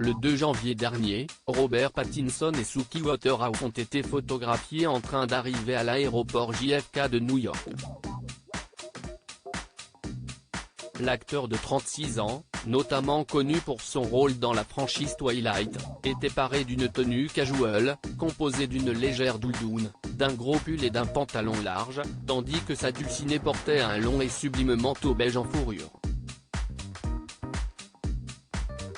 Le 2 janvier dernier, Robert Pattinson et Suki Waterhouse ont été photographiés en train d'arriver à l'aéroport JFK de New York. L'acteur de 36 ans, notamment connu pour son rôle dans la franchise Twilight, était paré d'une tenue casual, composée d'une légère doudoune, d'un gros pull et d'un pantalon large, tandis que sa dulcinée portait un long et sublime manteau beige en fourrure.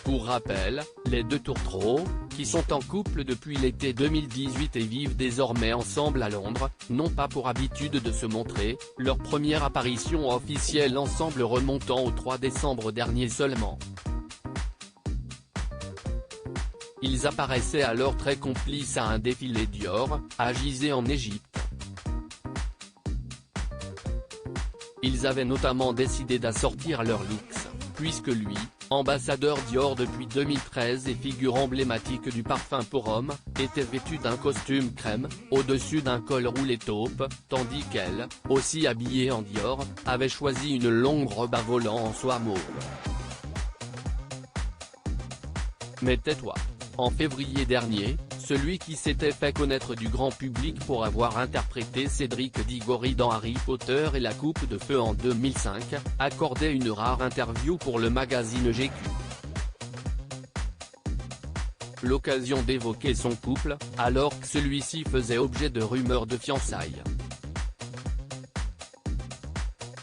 Pour rappel, les deux tourtereaux, qui sont en couple depuis l'été 2018 et vivent désormais ensemble à Londres, n'ont pas pour habitude de se montrer, leur première apparition officielle ensemble remontant au 3 décembre dernier seulement. Ils apparaissaient alors très complices à un défilé Dior, à Gizeh en Égypte. Ils avaient notamment décidé d'assortir leurs looks, puisque lui, ambassadeur Dior depuis 2013 et figure emblématique du parfum pour homme, était vêtu d'un costume crème, au-dessus d'un col roulé taupe, tandis qu'elle, aussi habillée en Dior, avait choisi une longue robe à volants en soie mauve. Mais tais-toi. En février dernier, celui qui s'était fait connaître du grand public pour avoir interprété Cédric Diggory dans Harry Potter et la Coupe de Feu en 2005, accordait une rare interview pour le magazine GQ. L'occasion d'évoquer son couple, alors que celui-ci faisait objet de rumeurs de fiançailles.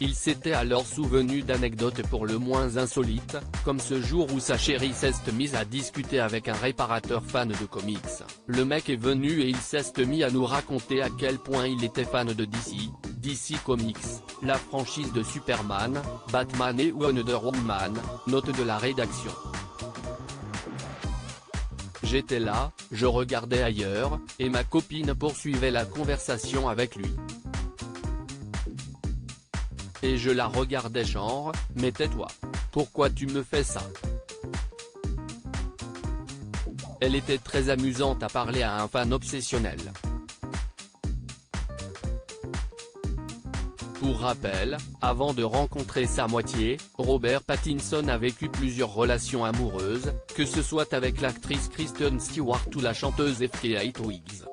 Il s'était alors souvenu d'anecdotes pour le moins insolites, comme ce jour où sa chérie s'est mise à discuter avec un réparateur fan de comics. Le mec est venu et il s'est mis à nous raconter à quel point il était fan de DC Comics, la franchise de Superman, Batman et Wonder Woman, note de la rédaction. J'étais là, je regardais ailleurs, et ma copine poursuivait la conversation avec lui. Et je la regardais genre, mais tais-toi. Pourquoi tu me fais ça? Elle était très amusante à parler à un fan obsessionnel. Pour rappel, avant de rencontrer sa moitié, Robert Pattinson a vécu plusieurs relations amoureuses, que ce soit avec l'actrice Kristen Stewart ou la chanteuse FKA Twigs.